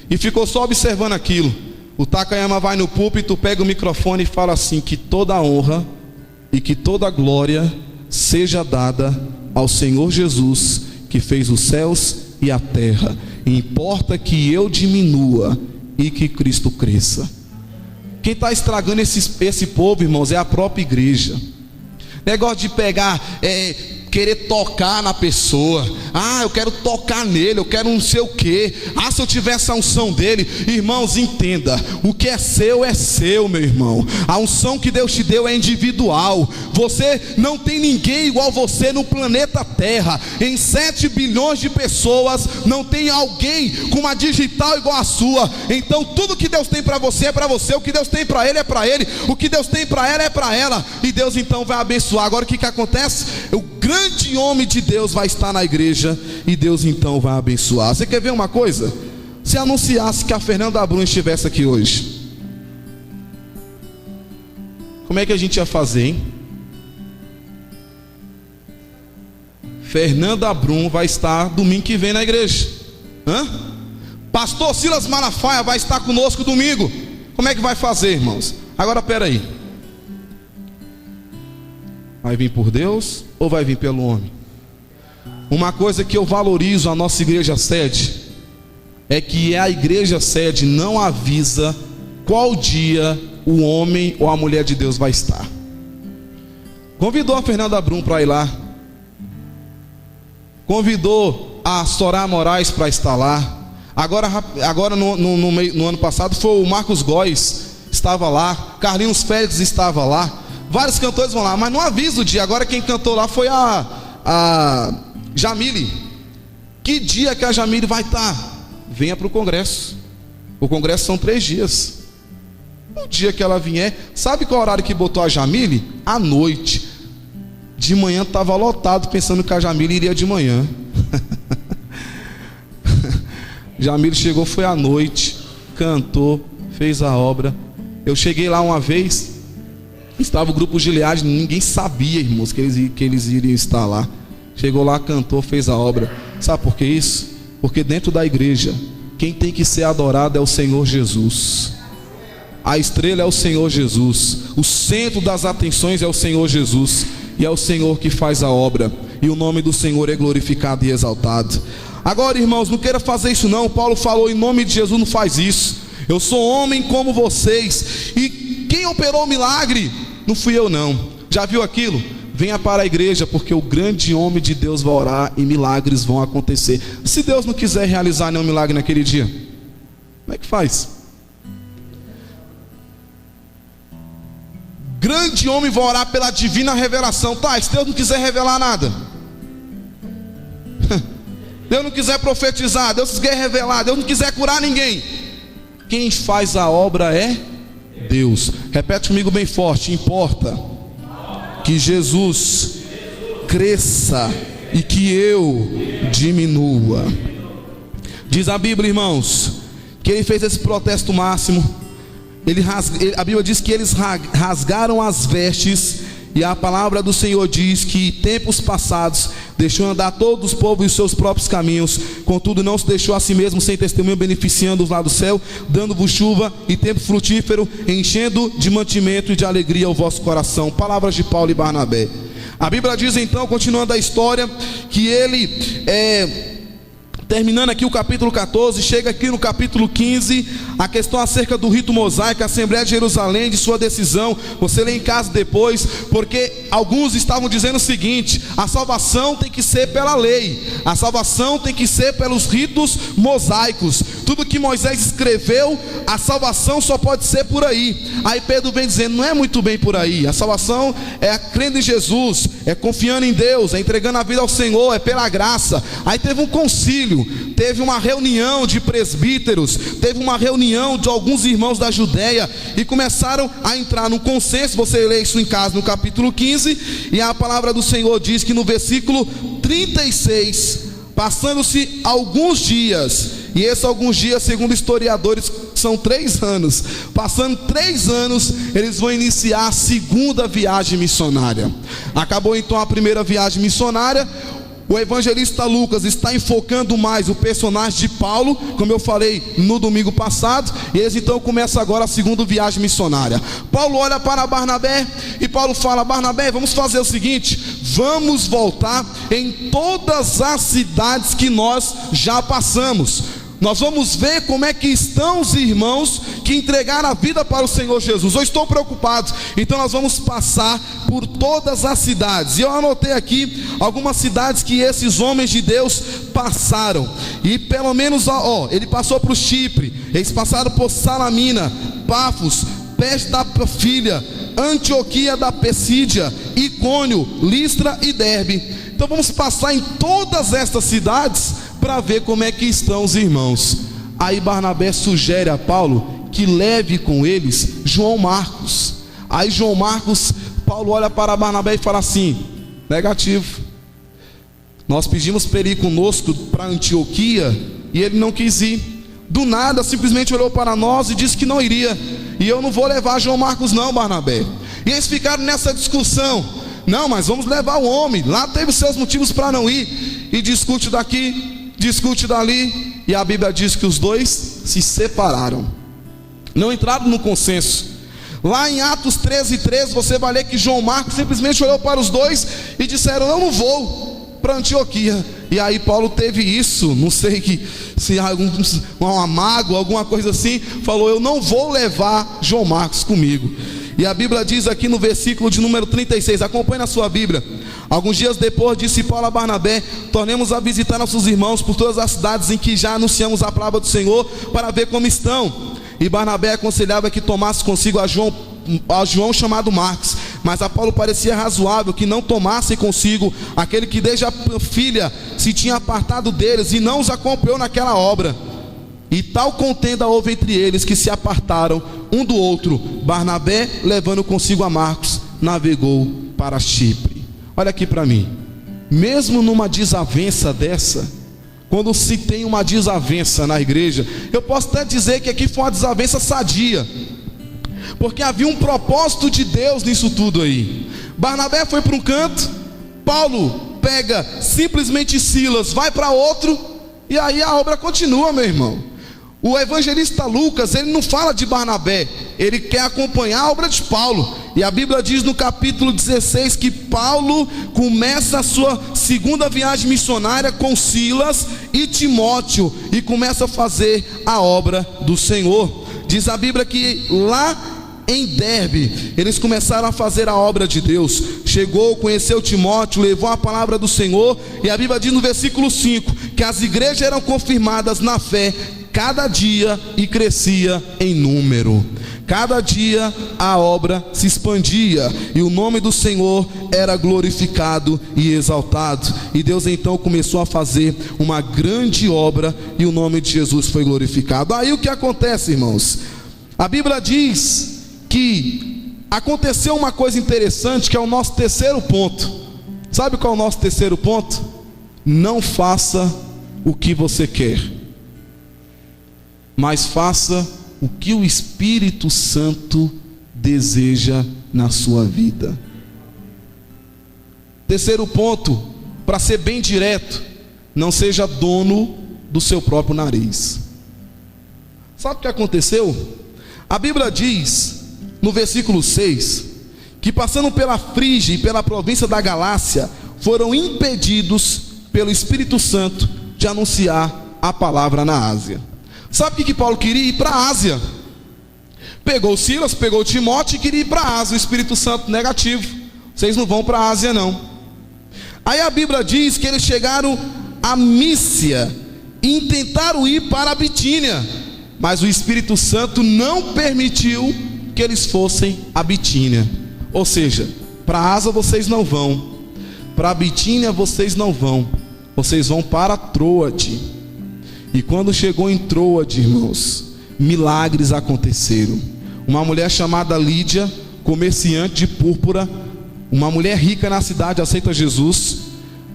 e ficou só observando aquilo. O Takayama vai no púlpito, pega o microfone e fala assim: que toda a honra e que toda a glória seja dada ao Senhor Jesus, que fez os céus e a terra. Importa que eu diminua e que Cristo cresça. Quem está estragando esse povo, irmãos, é a própria igreja. Negócio de pegar querer tocar na pessoa. Eu quero tocar nele, eu quero não sei o quê. Se eu tivesse a unção dele. Irmãos, entenda, o que é seu, meu irmão. A unção que Deus te deu é individual. Você não tem ninguém igual você no planeta Terra. Em 7 bilhões de pessoas, não tem alguém com uma digital igual a sua. Então tudo que Deus tem para você é para você. O que Deus tem para ele é para ele. O que Deus tem para ela é para ela. E Deus então vai abençoar. Agora o que acontece? O grande homem de Deus vai estar na igreja e Deus então vai abençoar. Você quer ver uma coisa? Se anunciasse que a Fernanda Brum estivesse aqui hoje, como é que a gente ia fazer, hein? Fernanda Brum vai estar domingo que vem na igreja. Pastor Silas Malafaia vai estar conosco domingo. Como é que vai fazer, irmãos? Agora peraí, vai vir por Deus ou vai vir pelo homem? Uma coisa que eu valorizo a nossa igreja sede é que a igreja sede não avisa qual dia o homem ou a mulher de Deus vai estar. Convidou a Fernanda Brum para ir lá, convidou a Sorá Moraes para estar lá. Agora no ano passado foi o Marcos Góes, estava lá, Carlinhos Félix estava lá. Vários cantores vão lá, mas não avisa o dia. Agora quem cantou lá foi a Jamile. Que dia que a Jamile vai estar? Venha para o congresso. O congresso são 3 dias. O dia que ela vier, sabe qual horário que botou a Jamile? À noite. De manhã estava lotado, pensando que a Jamile iria de manhã. Jamile chegou, foi à noite, cantou, fez a obra. Eu cheguei lá uma vez, estava o grupo Gileade, ninguém sabia, irmãos, que eles iriam estar lá. Chegou lá, cantou, fez a obra. Sabe por que isso? Porque dentro da igreja, quem tem que ser adorado é o Senhor Jesus. A estrela é o Senhor Jesus. O centro das atenções é o Senhor Jesus. E é o Senhor que faz a obra. E o nome do Senhor é glorificado e exaltado. Agora, irmãos, não queira fazer isso não. Paulo falou, em nome de Jesus, não faz isso. Eu sou homem como vocês. E quem operou o milagre? Não fui eu não. Já viu aquilo? Venha para a igreja, porque o grande homem de Deus vai orar e milagres vão acontecer. Se Deus não quiser realizar nenhum milagre naquele dia, como é que faz? Grande homem vai orar pela divina revelação. Tá, se Deus não quiser revelar nada, Deus não quiser profetizar, Deus não quiser revelar, Deus não quiser curar ninguém, quem faz a obra é Deus. Repete comigo bem forte: importa que Jesus cresça e que eu diminua. Diz a Bíblia, irmãos, que ele fez esse protesto máximo. A Bíblia diz que eles rasgaram as vestes. E a palavra do Senhor diz que tempos passados deixou andar todos os povos em seus próprios caminhos, contudo não se deixou a si mesmo sem testemunho, beneficiando-os lá do céu, dando-vos chuva e tempo frutífero, enchendo de mantimento e de alegria o vosso coração. Palavras de Paulo e Barnabé. A Bíblia diz então, continuando a história, que ele terminando aqui o capítulo 14, chega aqui no capítulo 15, a questão acerca do rito mosaico, a Assembleia de Jerusalém, de sua decisão. Você lê em casa depois, porque alguns estavam dizendo o seguinte: a salvação tem que ser pela lei, a salvação tem que ser pelos ritos mosaicos. Tudo que Moisés escreveu, a salvação só pode ser por aí. Aí Pedro vem dizendo, não é muito bem por aí. A salvação é crendo em Jesus, é confiando em Deus, é entregando a vida ao Senhor, é pela graça. Aí teve um concílio, teve uma reunião de presbíteros, teve uma reunião de alguns irmãos da Judéia, e começaram a entrar num consenso. Você lê isso em casa no capítulo 15, e a palavra do Senhor diz que no versículo 36, passando-se alguns dias, e esses alguns dias, segundo historiadores, são 3 anos. Passando 3 anos, eles vão iniciar a segunda viagem missionária. Acabou então a primeira viagem missionária. O evangelista Lucas está enfocando mais o personagem de Paulo, como eu falei no domingo passado, e eles então começam agora a segunda viagem missionária. Paulo olha para Barnabé e Paulo fala: Barnabé, vamos fazer o seguinte, vamos voltar em todas as cidades que nós já passamos. nós vamos ver como é que estão os irmãos que entregaram a vida para o Senhor Jesus. Eu estou preocupado, então nós vamos passar por todas as cidades, e eu anotei aqui algumas cidades que esses homens de Deus passaram, e pelo menos, ele passou por Chipre, eles passaram por Salamina, Pafos, Peste da Pafília, Antioquia da Pesídia, Icônio, Listra e Derbe. Então vamos passar em todas estas cidades para ver como é que estão os irmãos. Aí Barnabé sugere a Paulo que leve com eles João Marcos. Aí João Marcos, Paulo olha para Barnabé e fala assim: negativo, nós pedimos para ele ir conosco para Antioquia e ele não quis ir. Do nada, simplesmente olhou para nós e disse que não iria. E eu não vou levar João Marcos não, Barnabé. E eles ficaram nessa discussão: não, mas vamos levar o homem, lá teve seus motivos para não ir. E discute daqui, discute dali, e a Bíblia diz que os dois se separaram, não entraram no consenso. Lá em Atos 13:13, você vai ler que João Marcos simplesmente olhou para os dois e disseram: eu não vou para Antioquia. E aí Paulo teve isso, não sei se uma mágoa, alguma coisa assim, falou: eu não vou levar João Marcos comigo. E a Bíblia diz aqui no versículo de número 36, acompanhe na sua Bíblia: alguns dias depois, disse Paulo a Barnabé: tornemos a visitar nossos irmãos por todas as cidades em que já anunciamos a palavra do Senhor, para ver como estão. E Barnabé aconselhava que tomasse consigo a João chamado Marcos, mas a Paulo parecia razoável que não tomasse consigo aquele que desde a filha se tinha apartado deles e não os acompanhou naquela obra. E tal contenda houve entre eles que se apartaram um do outro. Barnabé, levando consigo a Marcos, navegou para Chipre. Olha aqui para mim, mesmo numa desavença dessa, quando se tem uma desavença na igreja, eu posso até dizer que aqui foi uma desavença sadia, porque havia um propósito de Deus nisso tudo aí. Barnabé foi para um canto, Paulo pega simplesmente Silas, vai para outro, e aí a obra continua, meu irmão. O evangelista Lucas, ele não fala de Barnabé, ele quer acompanhar a obra de Paulo. E a Bíblia diz no capítulo 16 que Paulo começa a sua segunda viagem missionária com Silas e Timóteo, e começa a fazer a obra do Senhor. Diz a Bíblia que lá em Derbe eles começaram a fazer a obra de Deus. Chegou, conheceu Timóteo, levou a palavra do Senhor. E a Bíblia diz no versículo 5 que as igrejas eram confirmadas na fé cada dia e crescia em número. Cada dia a obra se expandia e o nome do Senhor era glorificado e exaltado. E Deus então começou a fazer uma grande obra e o nome de Jesus foi glorificado. Aí o que acontece, irmãos? A Bíblia diz que aconteceu uma coisa interessante, que é o nosso terceiro ponto. Sabe qual é o nosso terceiro ponto? Não faça o que você quer, mas faça o que o Espírito Santo deseja na sua vida. Terceiro ponto, para ser bem direto: não seja dono do seu próprio nariz. Sabe o que aconteceu? A Bíblia diz no versículo 6 que, passando pela Frígia e pela província da Galácia, foram impedidos pelo Espírito Santo de anunciar a palavra na Ásia. Sabe o que Paulo queria? Ir para a Ásia. Pegou Silas, pegou Timóteo e queria ir para a Ásia. O Espírito Santo: negativo, vocês não vão para a Ásia não. Aí a Bíblia diz que eles chegaram a Mísia e tentaram ir para a Bitínia, mas o Espírito Santo não permitiu que eles fossem a Bitínia. Ou seja, para a Ásia vocês não vão, para a Bitínia vocês não vão, vocês vão para Troade. E quando chegou em Troade, irmãos, milagres aconteceram. Uma mulher chamada Lídia, comerciante de púrpura, uma mulher rica na cidade, aceita Jesus.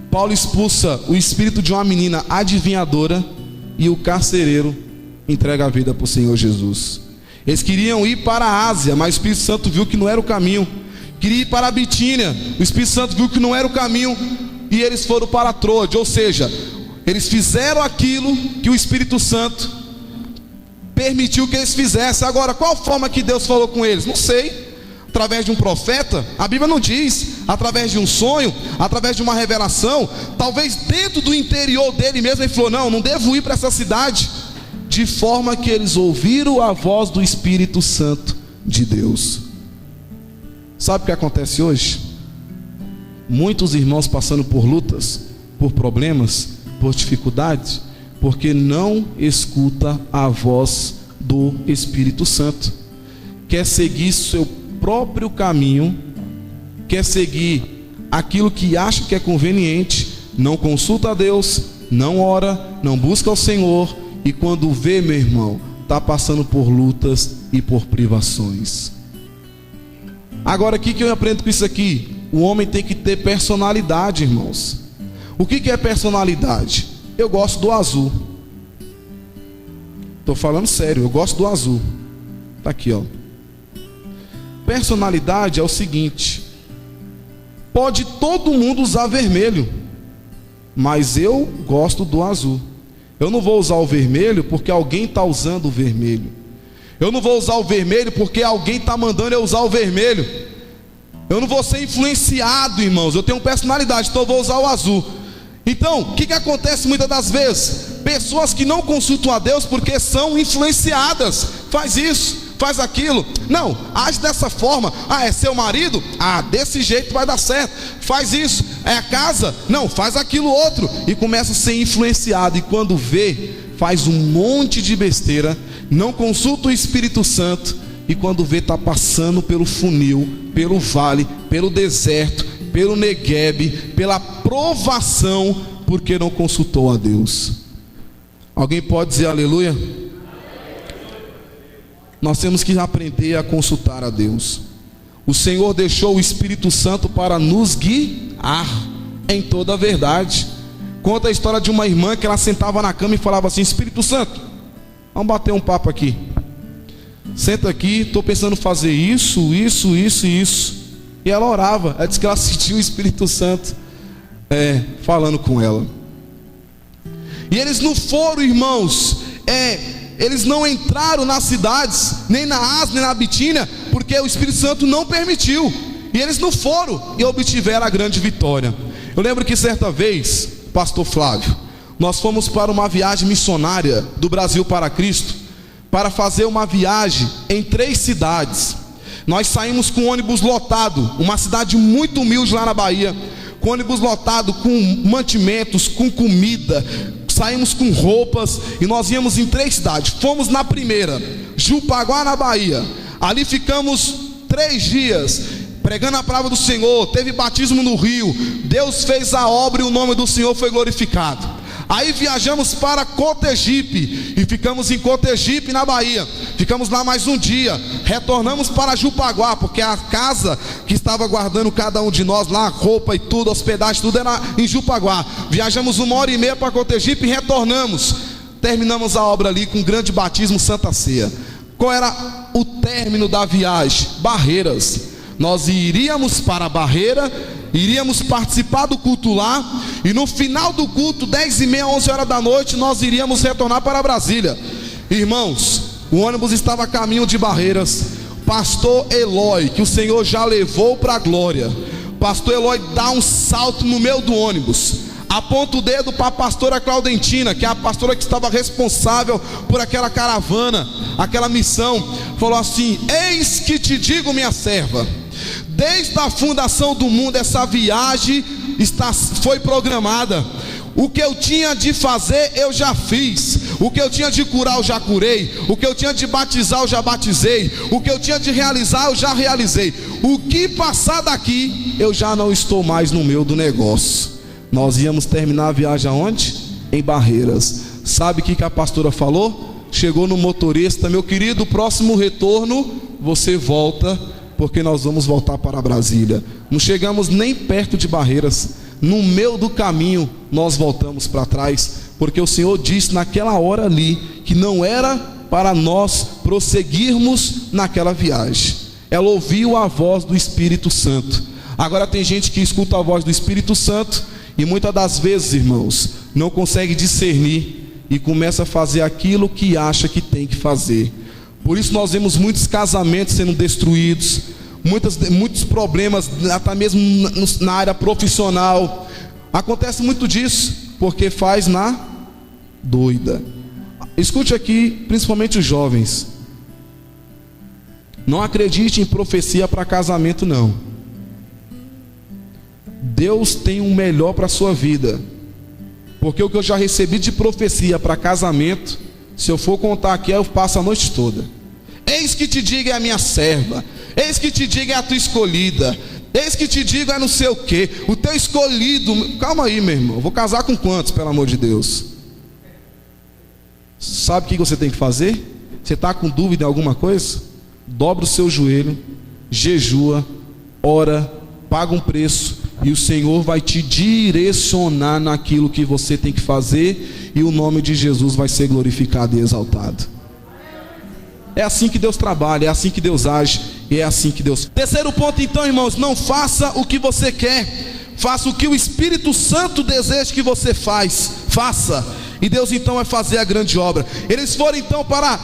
Paulo expulsa o espírito de uma menina adivinhadora, e o carcereiro entrega a vida para o Senhor Jesus. Eles queriam ir para a Ásia, mas o Espírito Santo viu que não era o caminho. Queria ir para a Bitínia, o Espírito Santo viu que não era o caminho, e eles foram para Troade. Ou seja, eles fizeram aquilo que o Espírito Santo permitiu que eles fizessem. Agora, qual forma que Deus falou com eles? Não sei. Através de um profeta? A Bíblia não diz. Através de um sonho? Através de uma revelação? Talvez dentro do interior dele mesmo ele falou: não devo ir para essa cidade. de forma que eles ouviram a voz do Espírito Santo de Deus. Sabe o que acontece hoje? Muitos irmãos passando por lutas, por problemas, por dificuldades, porque não escuta a voz do Espírito Santo. Quer seguir seu próprio caminho, quer seguir aquilo que acha que é conveniente, não consulta a Deus, não ora, não busca o Senhor, e quando vê, meu irmão, está passando por lutas e por privações. Agora, o que eu aprendo com isso aqui? O homem tem que ter personalidade, irmãos. O que é personalidade? Eu gosto do azul. Estou falando sério, eu gosto do azul. Está aqui, ó. Personalidade é o seguinte: pode todo mundo usar vermelho, mas eu gosto do azul. Eu não vou usar o vermelho porque alguém está usando o vermelho. Eu não vou usar o vermelho porque alguém está mandando eu usar o vermelho. Eu não vou ser influenciado, irmãos. Eu tenho personalidade, então eu vou usar o azul. Então, o que acontece muitas das vezes? Pessoas que não consultam a Deus porque são influenciadas. Faz isso, faz aquilo. Não, age dessa forma. Ah, é seu marido? Ah, desse jeito vai dar certo. Faz isso. É a casa? Não, faz aquilo outro. E começa a ser influenciado. E quando vê, faz um monte de besteira. Não consulta o Espírito Santo. E quando vê, está passando pelo funil, pelo vale, pelo deserto, pelo Neguebe, pela provação, porque não consultou a Deus. Alguém pode dizer aleluia? Nós temos que aprender a consultar a Deus. O Senhor deixou o Espírito Santo para nos guiar em toda a verdade. Conta a história de uma irmã que ela sentava na cama e falava assim: Espírito Santo, vamos bater um papo aqui. Senta aqui, estou pensando em fazer isso, isso, isso e isso. E ela orava. Ela disse que ela sentiu o Espírito Santo falando com ela. E eles não foram, irmãos, eles não entraram nas cidades, nem na Ásia, nem na Bitínia, porque o Espírito Santo não permitiu. E eles não foram e obtiveram a grande vitória. Eu lembro que certa vez, pastor Flávio, nós fomos para uma viagem missionária do Brasil para Cristo, para fazer uma viagem em 3 cidades. Nós saímos com ônibus lotado, uma cidade muito humilde lá na Bahia, com ônibus lotado, com mantimentos, com comida, saímos com roupas, e nós íamos em 3 cidades. Fomos na primeira, Jupaguá, na Bahia. Ali ficamos 3 dias, pregando a palavra do Senhor. Teve batismo no rio, Deus fez a obra e o nome do Senhor foi glorificado. Aí viajamos para Cotegipe e ficamos em Cotegipe, na Bahia. Ficamos lá mais um dia. Retornamos para Jupaguá, porque a casa que estava guardando cada um de nós lá, roupa e tudo, hospedagem, tudo era em Jupaguá. Viajamos 1h30 para Cotegipe e retornamos. Terminamos a obra ali com um grande batismo, Santa Ceia. Qual era o término da viagem? Barreiras. Nós iríamos para a Barreira, iríamos participar do culto lá, e no final do culto, 10h30, 11h da noite, nós iríamos retornar para Brasília. Irmãos, o ônibus estava a caminho de Barreiras. Pastor Eloy, que o Senhor já levou para a glória, pastor Eloy dá um salto no meio do ônibus, aponta o dedo para a pastora Claudentina, que é a pastora que estava responsável por aquela caravana, aquela missão. Falou assim: eis que te digo, minha serva, desde a fundação do mundo essa viagem foi programada. O que eu tinha de fazer eu já fiz. O que eu tinha de curar eu já curei. O que eu tinha de batizar eu já batizei. O que eu tinha de realizar eu já realizei. O que passar daqui eu já não estou mais no meio do negócio. Nós íamos terminar a viagem aonde? Em Barreiras. Sabe o que a pastora falou? Chegou no motorista: meu querido, próximo retorno você volta, porque nós vamos voltar para Brasília. Não chegamos nem perto de Barreiras. No meio do caminho nós voltamos para trás, porque o Senhor disse naquela hora ali que não era para nós prosseguirmos naquela viagem. Ela ouviu a voz do Espírito Santo. Agora tem gente que escuta a voz do Espírito Santo e muitas das vezes, irmãos, não consegue discernir e começa a fazer aquilo que acha que tem que fazer. Por isso nós vemos muitos casamentos sendo destruídos, muitos problemas, até mesmo na área profissional. Acontece muito disso, porque faz na doida. Escute aqui, principalmente os jovens. Não acredite em profecia para casamento, não. Deus tem um melhor para a sua vida. Porque o que eu já recebi de profecia para casamento, se eu for contar aqui, eu passo a noite toda. Eis que te diga é a minha serva, eis que te diga é a tua escolhida, eis que te diga é não sei o que, o teu escolhido. Calma aí, meu irmão, eu vou casar com quantos, pelo amor de Deus? Sabe o que você tem que fazer? Você está com dúvida em alguma coisa? Dobra o seu joelho, jejua, ora, paga um preço, e o Senhor vai te direcionar naquilo que você tem que fazer, e o nome de Jesus vai ser glorificado e exaltado. É assim que Deus trabalha, é assim que Deus age, e é assim que Deus... Terceiro ponto então, irmãos, não faça o que você quer, faça o que o Espírito Santo deseja que você faça, e Deus então vai fazer a grande obra. Eles foram então para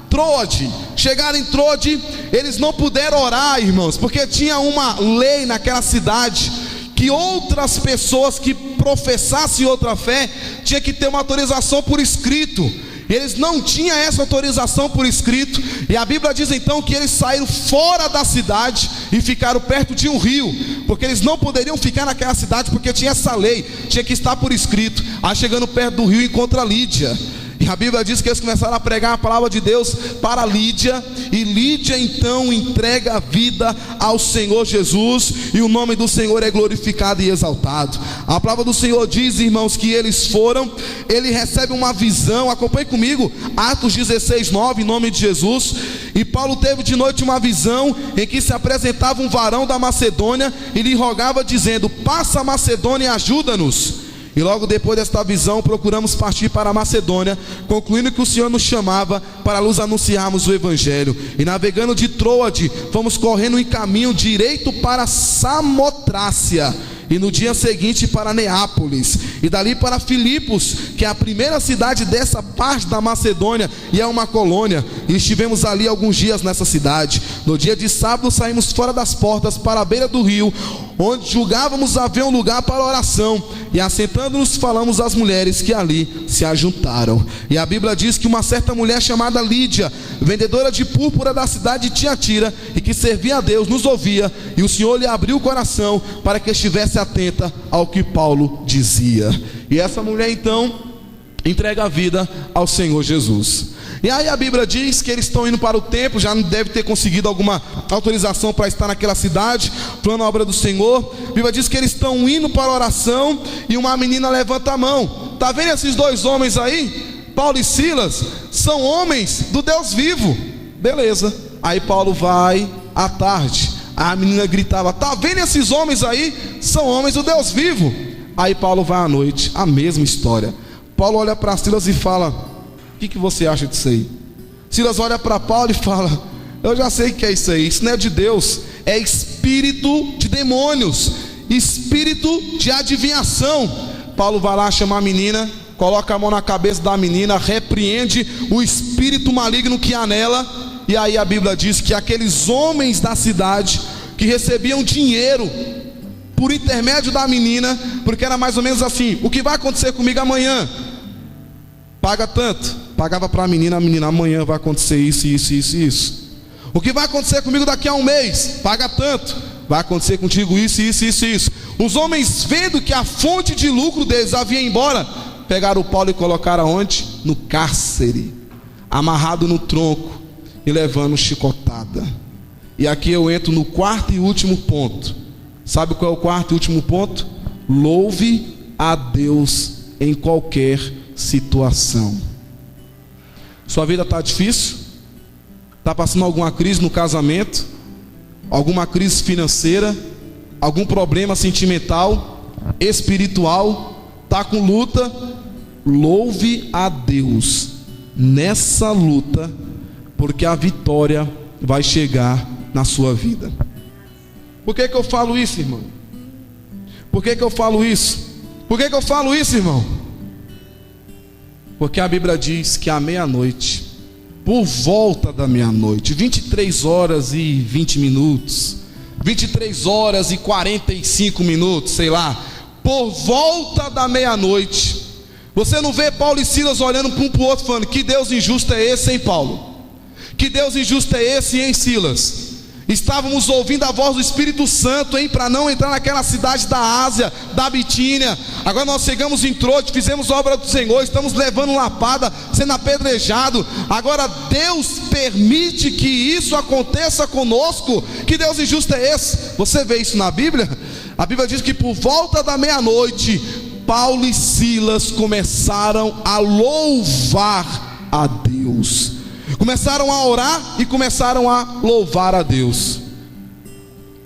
Troade, chegaram em Troade, eles não puderam orar, irmãos, porque tinha uma lei naquela cidade, que outras pessoas que professassem outra fé, tinha que ter uma autorização por escrito. Eles não tinham essa autorização por escrito, e a Bíblia diz então que eles saíram fora da cidade e ficaram perto de um rio, porque eles não poderiam ficar naquela cidade, porque tinha essa lei, tinha que estar por escrito. Aí chegando perto do rio encontra Lídia, e a Bíblia diz que eles começaram a pregar a palavra de Deus para Lídia, e Lídia então entrega a vida ao Senhor Jesus, e o nome do Senhor é glorificado e exaltado. A palavra do Senhor diz, irmãos, que eles foram, ele recebe uma visão, acompanhe comigo, Atos 16:9, em nome de Jesus. E Paulo teve de noite uma visão, em que se apresentava um varão da Macedônia, e lhe rogava dizendo: passa a Macedônia e ajuda-nos. E logo depois desta visão, procuramos partir para a Macedônia, concluindo que o Senhor nos chamava para nos anunciarmos o Evangelho. E navegando de Troade, fomos correndo em caminho direito para Samotrácia, e no dia seguinte para Neápolis, e dali para Filipos, que é a primeira cidade dessa parte da Macedônia, e é uma colônia, e estivemos ali alguns dias nessa cidade. No dia de sábado saímos fora das portas para a beira do rio, onde julgávamos haver um lugar para oração, e assentando-nos falamos às mulheres que ali se ajuntaram. E a Bíblia diz que uma certa mulher chamada Lídia, vendedora de púrpura da cidade de Tiatira, e que servia a Deus, nos ouvia, e o Senhor lhe abriu o coração para que estivesse atenta ao que Paulo dizia. E essa mulher então entrega a vida ao Senhor Jesus. E aí a Bíblia diz que eles estão indo para o templo, já não deve ter conseguido alguma autorização para estar naquela cidade, plano a obra do Senhor. A Bíblia diz que eles estão indo para a oração, e uma menina levanta a mão. Está vendo esses dois homens aí? Paulo e Silas são homens do Deus vivo. Beleza. Aí Paulo vai à tarde, a menina gritava: está vendo esses homens aí? São homens do Deus vivo. Aí Paulo vai à noite, a mesma história. Paulo olha para Silas e fala: o que você acha disso aí? Silas olha para Paulo e fala: eu já sei o que é isso aí, isso não é de Deus, é espírito de demônios, espírito de adivinhação. Paulo vai lá chamar a menina, coloca a mão na cabeça da menina, repreende o espírito maligno que há nela. E aí a Bíblia diz que aqueles homens da cidade, que recebiam dinheiro por intermédio da menina, porque era mais ou menos assim: o que vai acontecer comigo amanhã? Paga tanto. Pagava para a menina: amanhã vai acontecer isso, isso, isso, isso. O que vai acontecer comigo daqui a um mês? Paga tanto. Vai acontecer contigo isso, isso, isso, isso. Os homens, vendo que a fonte de lucro deles havia ido embora, pegaram o Paulo e colocaram aonde? No cárcere, amarrado no tronco e levando chicotada. E aqui eu entro no quarto e último ponto. Sabe qual é o quarto e último ponto? Louve a Deus em qualquer situação. Sua vida está difícil? Está passando alguma crise no casamento? Alguma crise financeira? Algum problema sentimental? Espiritual? Está com luta? Louve a Deus nessa luta, porque a vitória vai chegar na sua vida. Por que eu falo isso, irmão? Por que eu falo isso? Por que eu falo isso, irmão? Porque a Bíblia diz que à meia-noite, por volta da meia-noite, 23 horas e 20 minutos, 23 horas e 45 minutos, sei lá, por volta da meia-noite, Você não vê Paulo e Silas olhando para um para o outro falando: que Deus injusto é esse, hein, Paulo? Que Deus injusto é esse, hein, Silas? Estávamos ouvindo a voz do Espírito Santo, hein, para não entrar naquela cidade da Ásia, da Bitínia. Agora nós chegamos em Troade, fizemos a obra do Senhor, estamos levando lapada, sendo apedrejado. Agora Deus permite que isso aconteça conosco. Que Deus injusto é esse? Você vê isso na Bíblia? A Bíblia diz que por volta da meia-noite, Paulo e Silas começaram a louvar a Deus. Começaram a orar e começaram a louvar a Deus.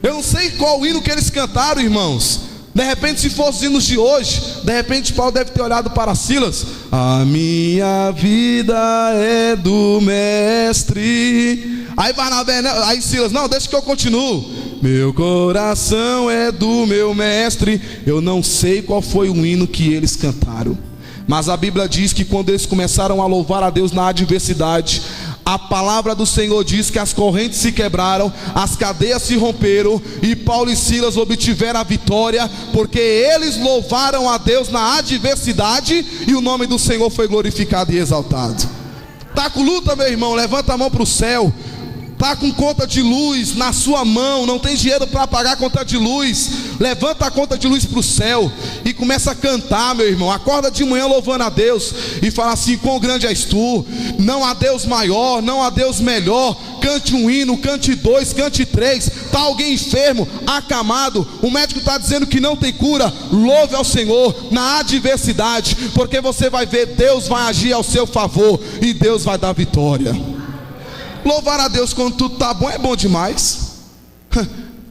Eu não sei qual hino que eles cantaram, irmãos. De repente, se fosse os hinos de hoje, de repente Paulo deve ter olhado para Silas: a minha vida é do mestre. Aí Barnabé, aí Silas: não, deixa que eu continuo. Meu coração é do meu mestre. Eu não sei qual foi o hino que eles cantaram, mas a Bíblia diz que quando eles começaram a louvar a Deus na adversidade, a palavra do Senhor diz que as correntes se quebraram, as cadeias se romperam, e Paulo e Silas obtiveram a vitória, porque eles louvaram a Deus na adversidade, e o nome do Senhor foi glorificado e exaltado. Está com luta, meu irmão? Levanta a mão para o céu. Está com conta de luz na sua mão, não tem dinheiro para pagar a conta de luz, levanta a conta de luz para o céu e começa a cantar, meu irmão. Acorda de manhã louvando a Deus e fala assim: quão grande és tu, não há Deus maior, não há Deus melhor. Cante um hino, cante 2, cante 3. Está alguém enfermo, acamado, o médico está dizendo que não tem cura, louve ao Senhor na adversidade, porque você vai ver, Deus vai agir ao seu favor e Deus vai dar vitória. Louvar a Deus quando tudo está bom é bom demais.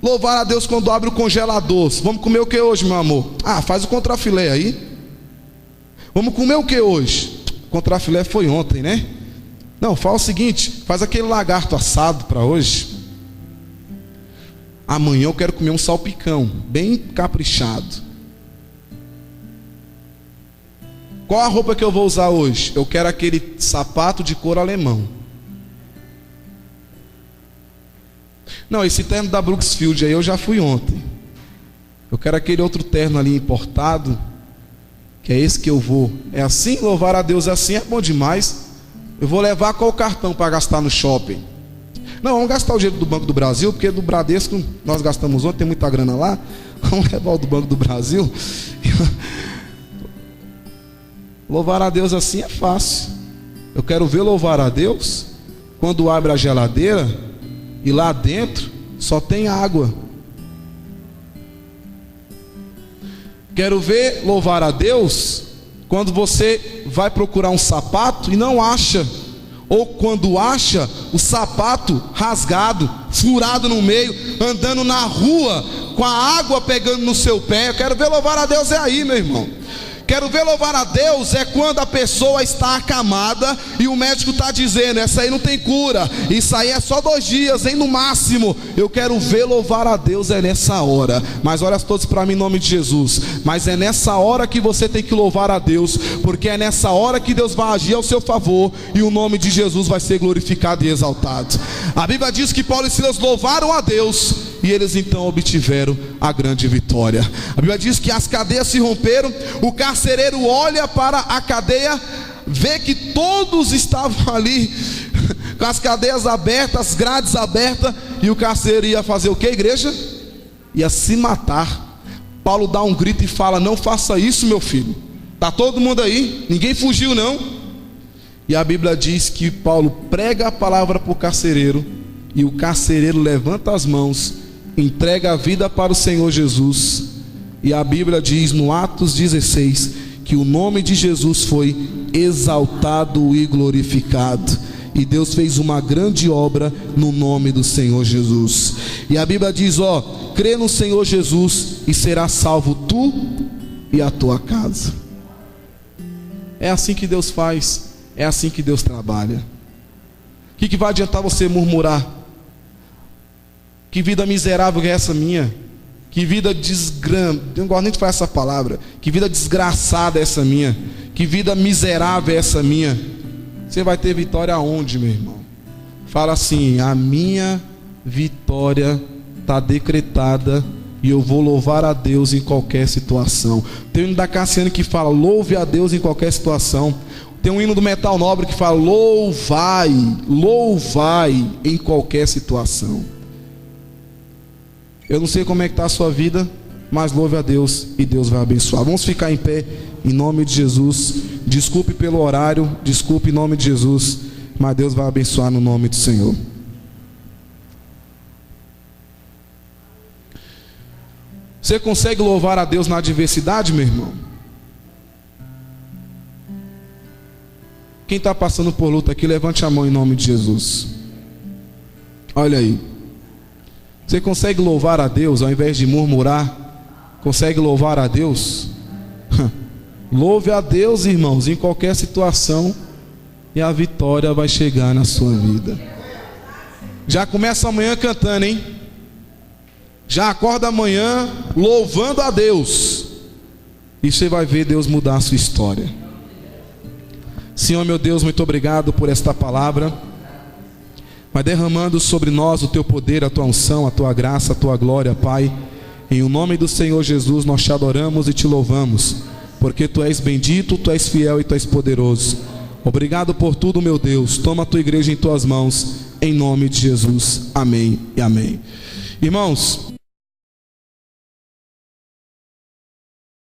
Louvar a Deus quando abre o congelador. Vamos comer o que hoje, meu amor? Ah, faz o contrafilé aí. Vamos comer o que hoje? O contrafilé foi ontem, né? Não, fala o seguinte: faz aquele lagarto assado para hoje. Amanhã eu quero comer um salpicão bem caprichado. Qual a roupa que eu vou usar hoje? Eu quero aquele sapato de couro alemão. Não, esse terno da Brooksfield aí eu já fui ontem. Eu quero aquele outro terno ali importado, que é esse que eu vou. É assim? Louvar a Deus assim é bom demais. Eu vou levar qual cartão para gastar no shopping? Não, vamos gastar o dinheiro do Banco do Brasil, porque do Bradesco nós gastamos ontem, tem muita grana lá. Vamos levar o do Banco do Brasil. Louvar a Deus assim é fácil. Eu quero ver louvar a Deus quando abre a geladeira e lá dentro só tem água. Quero ver louvar a Deus quando você vai procurar um sapato e não acha, ou quando acha o sapato rasgado, furado no meio, andando na rua com a água pegando no seu pé. Eu quero ver louvar a Deus é aí, meu irmão. Quero ver louvar a Deus é quando a pessoa está acamada e o médico está dizendo: essa aí não tem cura, isso aí é só 2 dias, hein, no máximo. Eu quero ver louvar a Deus é nessa hora. Mas olha todos para mim em nome de Jesus. Mas é nessa hora que você tem que louvar a Deus, porque é nessa hora que Deus vai agir ao seu favor e o nome de Jesus vai ser glorificado e exaltado. A Bíblia diz que Paulo e Silas louvaram a Deus e eles então obtiveram a grande vitória. A Bíblia diz que as cadeias se romperam. O carcereiro olha para a cadeia, vê que todos estavam ali com as cadeias abertas, as grades abertas, e o carcereiro ia fazer o que, igreja? Ia se matar. Paulo dá um grito e fala: não faça isso, meu filho. Está todo mundo aí, ninguém fugiu não. E a Bíblia diz que Paulo prega a palavra para o carcereiro, e o carcereiro levanta as mãos, entrega a vida para o Senhor Jesus. E a Bíblia diz no Atos 16 que o nome de Jesus foi exaltado e glorificado, e Deus fez uma grande obra no nome do Senhor Jesus. E a Bíblia diz: ó, crê no Senhor Jesus e será salvo tu e a tua casa. É assim que Deus faz, é assim que Deus trabalha. O que vai adiantar você murmurar? Que vida miserável é essa minha? Que vida eu não gosto nem de falar essa palavra. Que vida desgraçada é essa minha? Que vida miserável é essa minha? Você vai ter vitória aonde, meu irmão? Fala assim: a minha vitória está decretada e e eu vou louvar a Deus em qualquer situação. Tem um hino da Cassiane que fala: louve a Deus em qualquer situação. Tem um hino do Metal Nobre que fala: louvai, louvai em qualquer situação. Eu não sei como é que está a sua vida, mas louve a Deus e Deus vai abençoar. Vamos ficar em pé em nome de Jesus. Desculpe pelo horário, desculpe em nome de Jesus, mas Deus vai abençoar no nome do Senhor. Você consegue louvar a Deus na adversidade, meu irmão? Quem está passando por luta aqui, levante a mão em nome de Jesus. Olha aí. Você consegue louvar a Deus ao invés de murmurar? Consegue louvar a Deus? Louve a Deus, irmãos, em qualquer situação, e a vitória vai chegar na sua vida. Já começa amanhã cantando, hein? Já acorda amanhã louvando a Deus, e você vai ver Deus mudar a sua história. Senhor meu Deus, muito obrigado por esta palavra. Vai derramando sobre nós o teu poder, a tua unção, a tua graça, a tua glória, Pai. Em o nome do Senhor Jesus nós te adoramos e te louvamos, porque tu és bendito, tu és fiel e tu és poderoso. Obrigado por tudo, meu Deus. Toma a tua igreja em tuas mãos, em nome de Jesus. Amém e amém. Irmãos,